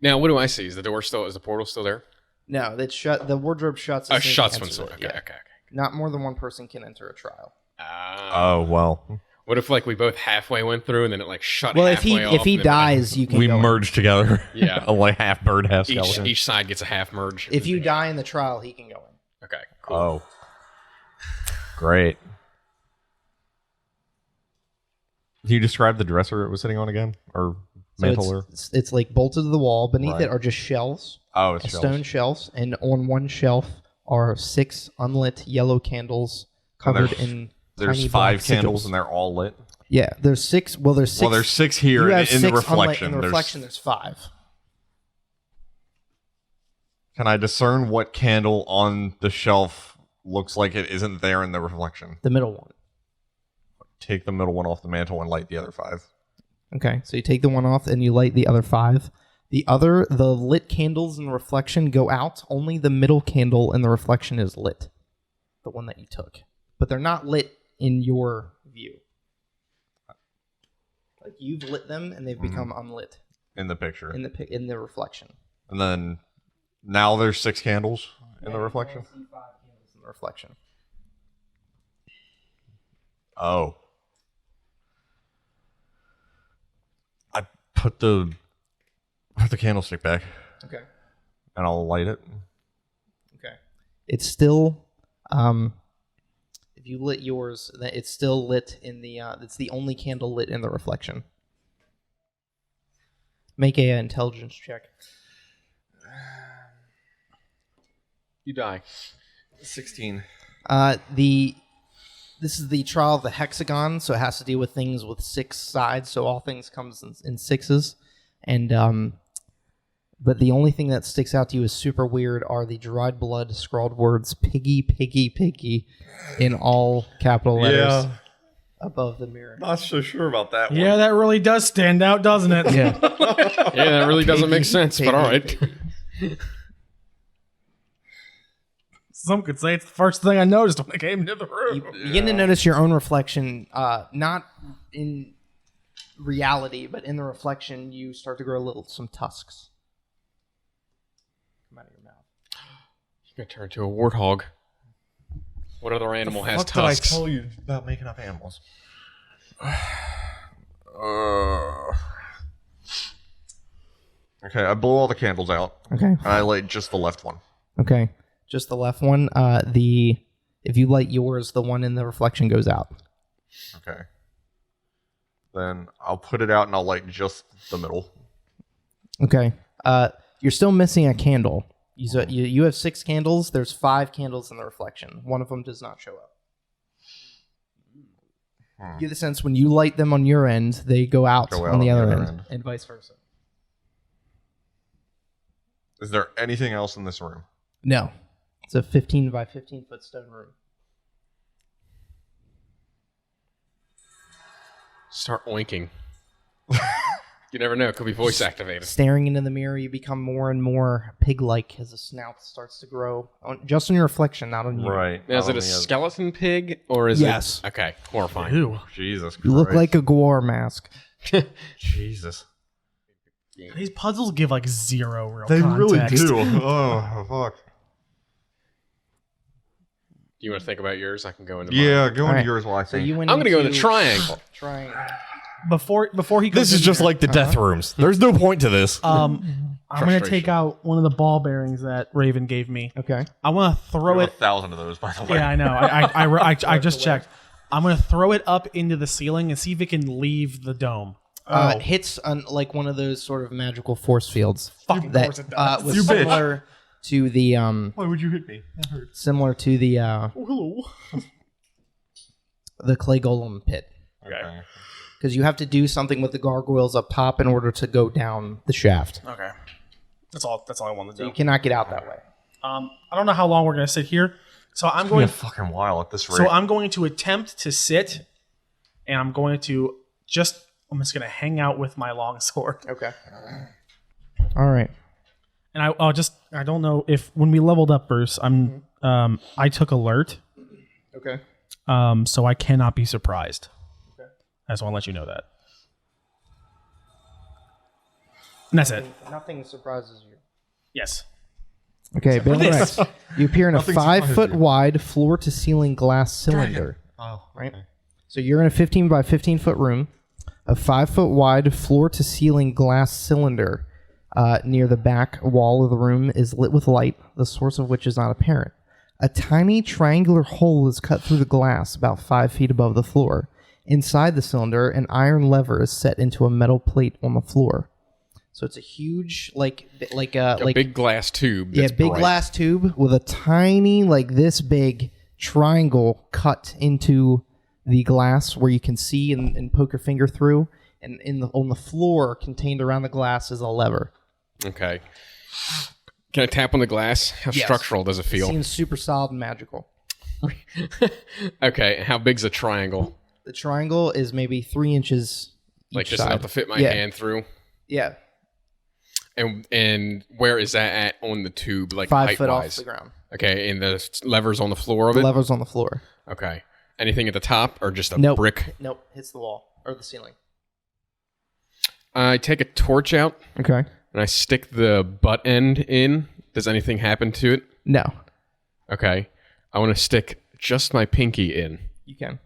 Now, what do I see? Is the portal still there? No, that's shut. The wardrobe shuts. Oh, as soon as shuts you when enter so. it, Okay, yeah. okay. Not more than one person can enter a trial. Oh well. What if like we both halfway went through and then it like shut Well, if halfway off? he and then dies, you can We go in. merge together. Yeah. like half bird, half each skeleton. side gets a half merge. If you die in the trial, he can go in. Okay, cool. Oh. Great. Can you describe the dresser it was sitting on again, or So mantle? Or it's like bolted to the wall. Beneath Right. it are just shelves, oh, it's shelves. stone shelves, and on one shelf are 6 unlit yellow candles covered there's- in. There's tiny 5 black candles sigils. and they're all lit. Yeah, there's 6. Well, there's 6. Well, there's 6 here You in have the 6 unlit. reflection. In the reflection, there's 5. Can I discern what candle on the shelf looks like it isn't there in the reflection? The middle one. Take the middle one off the mantle and light the other 5. Okay, so you take the one off and you light the other 5. The lit candles in the reflection go out. Only the middle candle in the reflection is lit. The one that you took. But they're not lit in your view. Like you've lit them and they've become unlit In the picture. in the reflection. And then now there's 6 candles in the reflection. You see 5 candles in the reflection. Oh. I put the candlestick back Okay. and I'll light it. Okay. It's still if you lit yours, then it's still lit in the it's the only candle lit in the reflection. Make a intelligence check. You die. 16. This is the trial of the hexagon, so it has to deal with things with 6 sides, so all things comes in 6s. And But the only thing that sticks out to you as super weird are the dried blood scrawled words "piggy, piggy, piggy" in all capital letters above the mirror. Not so sure about that one. Yeah, that really does stand out, doesn't it? Yeah. Yeah, that really doesn't make sense, but all right. Some could say it's the first thing I noticed when I came into the room. You begin to notice your own reflection, not in reality, but in the reflection, you start to grow some tusks. Come out of your mouth. You're gonna turn into a warthog. What other animal has What did I tusks? tell you about making up animals? Okay, I blow all the candles out. Okay. And I light just the left one. Okay. Just the left one. If you light yours, the one in the reflection goes out. Okay. Then I'll put it out and I'll light just the middle. Okay. You're still missing a candle. You have 6 candles. There's 5 candles in the reflection. One of them does not show up. You get the sense when you light them on your end, they go out on the other end, and vice versa. Is there anything else in this room? No. It's a 15 by 15 foot stone room. Start oinking. You never know. It could be voice activated. Staring into the mirror, you become more and more pig-like as the snout starts to grow. Just on your reflection, not on you. Right. Now, is it a skeleton pig or is Yes. it? Okay, horrifying. Ew. Jesus Christ. You look like a Gwar mask. Jesus. These puzzles give like zero real They context. really do. Oh, fuck. Do you want to think about yours? I can go into Yeah, mine. go into Alright. yours while I So think. you went I'm gonna go into into triangle. Triangle. Before he goes This is in just here, like the death rooms. There's no point to this. I'm gonna Frustration. take out one of the ball bearings that Raven gave me. Okay. I want to throw There are it. 1,000 of those, by the way. Yeah, I know. I just checked. I'm gonna throw it up into the ceiling and see if it can leave the dome. It hits on like one of those sort of magical force fields. Fucking that course it does. was You bitch. similar to the Why would you hit me? That hurt. similar to the Hello. the clay golem pit. Okay. Because you have to do something with the gargoyles up top in order to go down the shaft. Okay. That's all I want to So do. you cannot get out that way. I don't know how long we're gonna sit here, so I'm It's going going. a fucking while at this rate. So I'm going to attempt to sit, and I'm going to I'm just gonna hang out with my long sword. Okay. All right. And I don't know if when we leveled up, Bruce, I took alert, Okay. so I cannot be surprised. Okay. I just want to let you know that. And that's it. Nothing surprises you. Yes. Okay, Bill this. Rex. You appear in a Nothing 5 surprises foot you. wide floor to ceiling glass cylinder. Oh, Right. okay. So you're in a 15 by 15 foot room, a 5 foot wide floor to ceiling glass cylinder. Near the back wall of the room is lit with light, the source of which is not apparent. A tiny triangular hole is cut through the glass about 5 feet above the floor. Inside the cylinder, an iron lever is set into a metal plate on the floor. So it's a huge, like A big glass tube. yeah, That's big bright. glass tube with a tiny, like this big triangle cut into the glass where you can see and poke your finger through. And on the floor, contained around the glass, is a lever. Okay. Can I tap on the glass? How Yes. structural does it It feel? seems super solid and magical. Okay. How big's a triangle? The triangle is maybe 3 inches Like each just side. enough to fit my Yeah. hand through? Yeah, And where is that at on the tube? Like 5 foot off height-wise? the ground. Okay. And the levers on the floor of The it? lever's on the floor. Okay. Anything at the top or just a Nope. brick? Nope, hits the wall or the ceiling. I take a torch out Okay. and I stick the butt end in. Does anything happen to it? No, Okay. I want to stick just my pinky in. you can.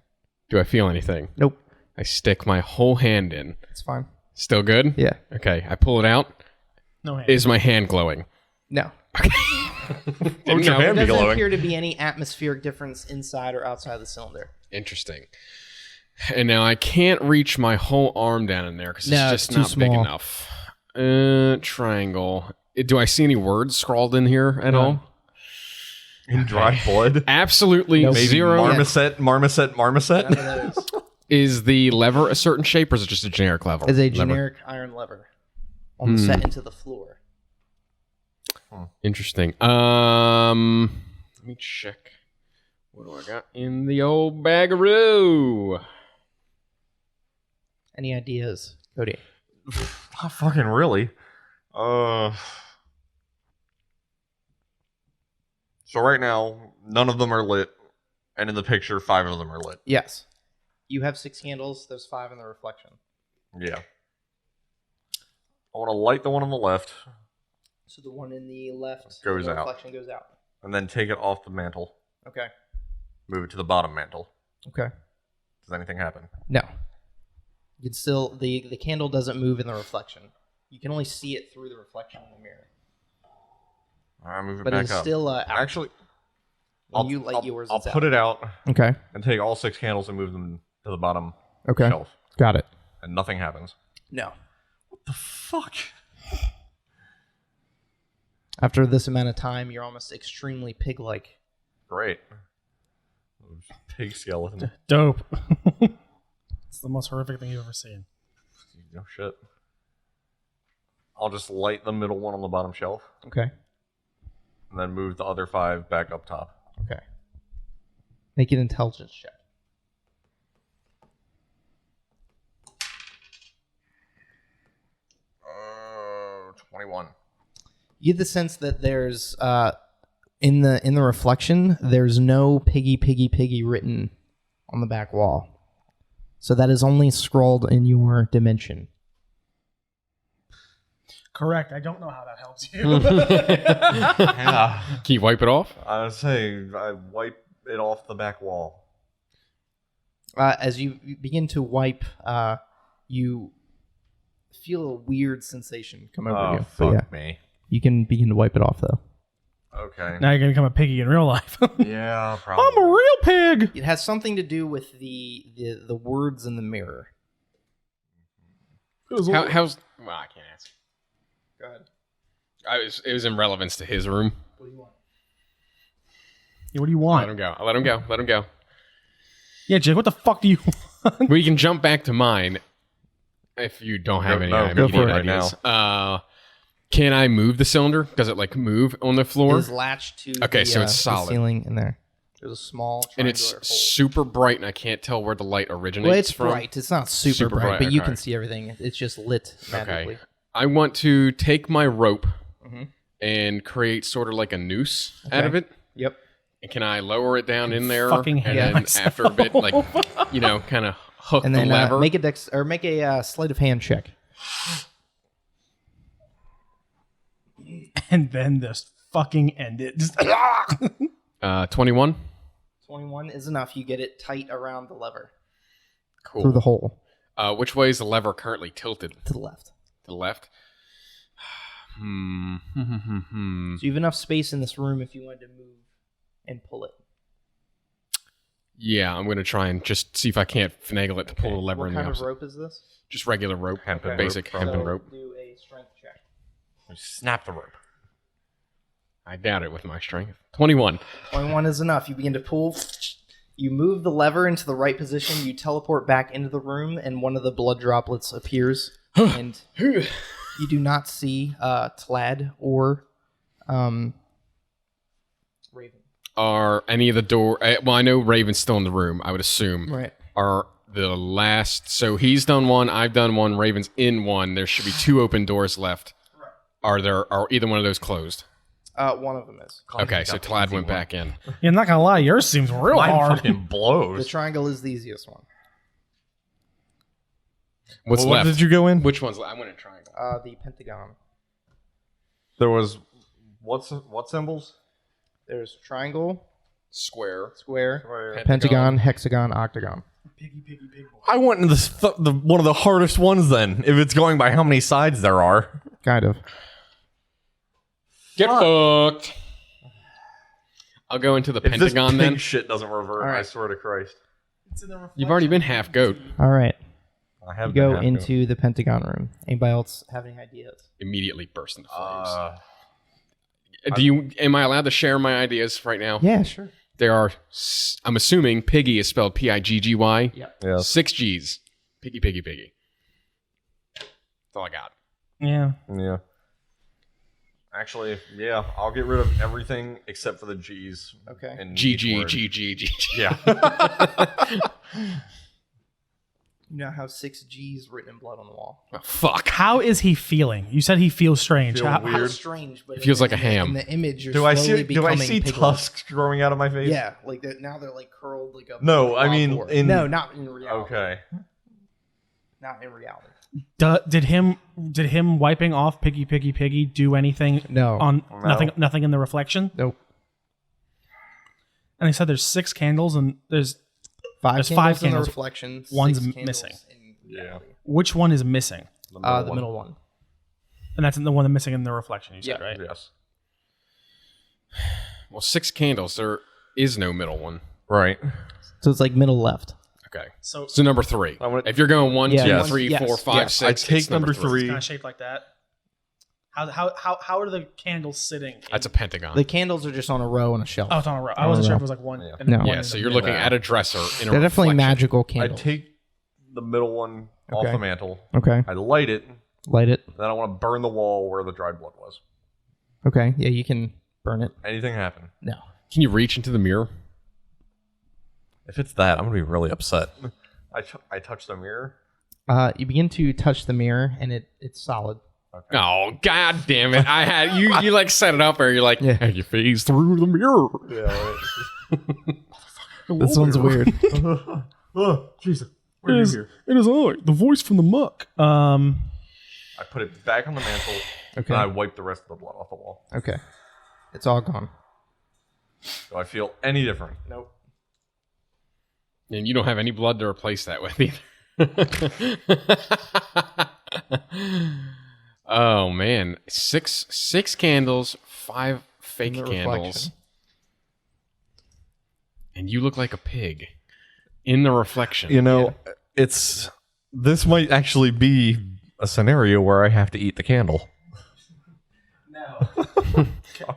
Do I feel anything? Nope, I stick my whole hand in. it's fine. Still good? Yeah. Okay. I pull it out. No hand. Is my hand glowing? No. What would your No. hand There be doesn't glowing? appear to be any atmospheric difference inside or outside the cylinder. Interesting. And now I can't reach my whole arm down in there because No, it's it's just too not big small. enough. Triangle. Do I see any words scrawled in here at all? In dry blood. Absolutely Nope. Maybe zero. marmoset. None of those. Is the lever a certain shape or is it just a generic lever? Is a lever? generic iron lever on set into the floor. Interesting. Let me check. What do I got in the old bagaroo? Any ideas, Cody? Not fucking really. So right now, none of them are lit, and in the picture, 5 of them are lit. Yes. You have 6 candles. There's 5 in the reflection. Yeah. I want to light the one on the left, So the one in the left Goes the out. reflection goes out. and then take it off the mantle. Okay. Move it to the bottom mantle. Okay. Does anything happen? No. You can still the candle doesn't move in the reflection. You can only see it through the reflection in the mirror. All right, move it But back it's up. still out. Actually, When you light yours, I'll it's put out. it out Okay. and take all 6 candles and move them to the bottom Okay. shelf, Got it. and nothing happens. No. What the fuck? After this amount of time, you're almost extremely pig-like. Great. Pig skeleton. Dope. It's the most horrific thing you've ever seen. No shit. I'll just light the middle one on the bottom shelf, Okay. and then move the other 5 back up top. Okay. Make an intelligence check. 21. You get the sense that there's in the reflection, there's no piggy written on the back wall. So that is only scrawled in your dimension. Correct. I don't know how that helps you. Yeah. Can you wipe it off? I would say I wipe it off the back wall. As you begin to wipe, you feel a weird sensation come over Oh, you. But fuck yeah, me. you can begin to wipe it off though. Okay. Now you're gonna become a piggy in real life. Yeah, probably. I'm a real pig. It has something to do with the words in the mirror. How's well, I can't answer. Go ahead. It was in relevance to his room. What do you want? Yeah, what do you Let want? him go. Let him go. Let him go. Yeah, Jake, what the fuck do you want? We can jump back to mine if you don't have any No, immediate go for it ideas. Can I move the cylinder? Does it like move on the It floor? is latched to Okay, the, so it's the solid. ceiling in there. There's a small And triangular it's hole. super bright, and I can't tell where the light originates Well, it's from. bright. It's not super, Super bright, bright, but you okay. can see everything. It's just lit magically. Okay. I want to take my rope Mhm. and create sort of like a noose out Okay. of it. Yep. And can I lower it down in there? fucking and hate then myself. after a bit, like, kind of hook And the then lever. make a sleight of hand check. And then just fucking end it. Just 21. 21 is enough. You get it tight around the lever Cool. through the hole Which way is the lever currently tilted? to the left. To the left? Hmm. So you have enough space in this room if you wanted to move and pull it. Yeah, I'm going to try and just see if I can't finagle it to pull the lever What in the kind of opposite. rope is this? Just regular rope. Hempen Basic rope, hempen So rope. do a strength check. Snap the rope. I doubt it with my strength. 21. 21 is enough. You begin to pull. You move the lever into the right position. You teleport back into the room, and one of the blood droplets appears. And you do not see Tlad or Raven. Are any of the door... Well, I know Raven's still in the room, I would assume. Right. Are the last... So he's done one, I've done one, Raven's in one. There should be 2 open doors left. Are either one of those closed? One of them is. Okay, so Tlad went back in. Yeah, I'm not gonna lie, yours seems real Mine hard. fucking The blows. triangle is the easiest one. What's What left? did you go in? Which one's left? I went in triangle. The pentagon. There was what symbols? There's triangle, Square. square, pentagon, hexagon, octagon. Piggy, piggy, pig boy. I went in the one of the hardest ones then. If it's going by how many sides there are. Kind of. Get fucked. I'll go into the If this Pentagon pig then. shit doesn't revert, All right. I swear to Christ. It's in the You've already been half goat. All right. I have You go been half into the pentagon room. Anybody else have any ideas? Immediately burst into flames. goat. Am I allowed to share my ideas right now? Yeah, sure. There are, I'm assuming Piggy is spelled Piggy. Yes. 6 G's. Piggy. That's all I got. Yeah. Yeah. Actually, yeah, I'll get rid of everything except for the G's. Okay. in G each G word. G G G. Yeah. You now have 6 G's written in blood on the wall. Oh, fuck. How is he feeling? You said he feels strange. Feel How- weird. It's strange, but It feels like a in ham. the image, you're Do I slowly see becoming Piglet. tusks growing out of my face? Yeah, like now they're like curled like a. No, I wild mean boar. in. no, not in reality. Okay. Not in reality. Did him wiping off Piggy do anything? No. On No. nothing in the reflection. Nope. And he said there's 6 candles and there's 5 There's candles 5 in the candles. reflection. One's 6 candles missing. in Yeah. reality. which one is missing? The middle one. And that's the one that's missing in the reflection. You said Yeah. right. Yes. Well, 6 candles. There is no middle one. Right. So it's like middle left. Okay. So So number 3. I wanna- If you're going 1, Yeah. 2, Yes. 3, Yes. 4, 5, Yes. 6, I take it's number number 3. it's kind of shaped like that. How are the candles sitting? That's a pentagon. The candles are just on a row on a shelf. Oh, it's on a row. I wasn't sure if it was like one. Yeah. and No. one Yeah, in so the you're middle. looking at a dresser in a They're definitely reflection. magical I candles. take the middle one off Okay. the mantle. Okay. I light it. Light it. Then I want to burn the wall where the dried blood was. Okay. Yeah, you can burn it. Anything happen? No. Can you reach into the mirror? If it's that, I'm gonna be really upset. I touch the mirror. You begin to touch the mirror, and it's solid. Okay. Oh, god damn it. I had you like set it up or you're like, Yeah. and you phase through the mirror. Yeah. Right. This one's weird. Oh, Jesus. It is I, the voice from the muck. I put it back on the mantle. Okay. And I wipe the rest of the blood off the wall. Okay. It's all gone. Do I feel any different? Nope. And you don't have any blood to replace that with either. Oh man. Six candles, 5 fake In the candles. reflection. And you look like a pig in the reflection. You know, this might actually be a scenario where I have to eat the candle. No.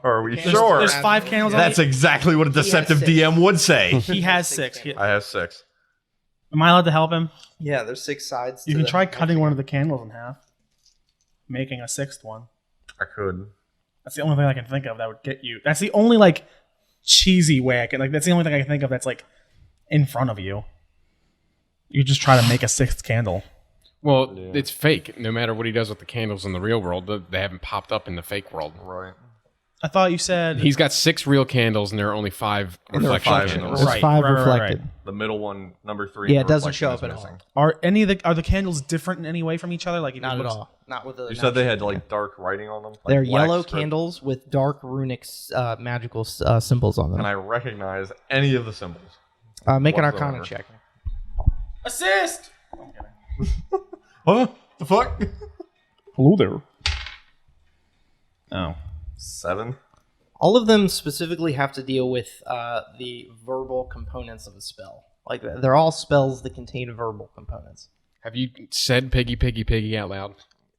Are we There's- sure? There's 5 candles. That's on exactly what a deceptive 6. DM would say. He has 6. I have 6. Am I allowed to help him? Yeah, there's 6 sides. You can try cutting one of the candles in half, making a 6th one. I could. That's the only thing I can think of that would get you. That's the only like cheesy way I can like. That's the only thing I can think of that's like in front of you. You just try to make a 6th candle. Well, it's fake. No matter what he does with the candles in the real world, they haven't popped up in the fake world. Right. I thought you said He's got 6 real candles, and there are only 5 And there are reflection 5 in candles. the There's Right, 5 right, right, reflected. The middle one, number 3. Yeah, the it doesn't reflection show is up at missing. all. are the candles different in any way from each other? Like if Not it at looks- all. Not with the. You said they had like dark writing on them. Like They're black yellow strip. candles with dark runic magical symbols on And them. I recognize any of the symbols. Make an whatsoever. Arcana check. Assist. What the fuck? Hello there. Oh. 7. All of them specifically have to deal with the verbal components of a spell. Like they're all spells that contain verbal components. Have you said piggy, piggy, piggy out loud?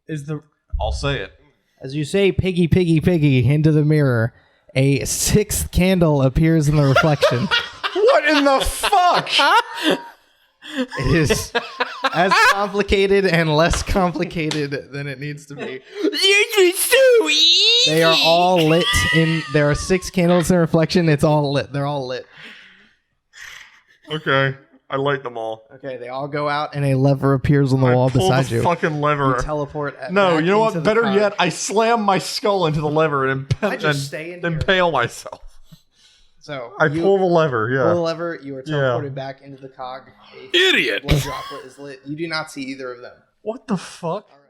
Is the I'll say it. As you say, "Piggy, piggy, piggy" into the mirror, a 6th candle appears in the reflection. What in the fuck? It is as complicated and less complicated than it needs to be. They are all lit in. There are 6 candles in reflection. It's all lit. They're all lit. Okay. I light them all. Okay, they all go out, and a lever appears on the wall I pull beside the you. fucking lever. You teleport. No, back you know into what? the Better pod. yet, I slam my skull into the lever and I just stay in here. impale myself. So I you pull the lever, yeah. pull the lever. You are teleported back into the cog. A Idiot! blood droplet is lit. You do not see either of them. What the fuck? All right.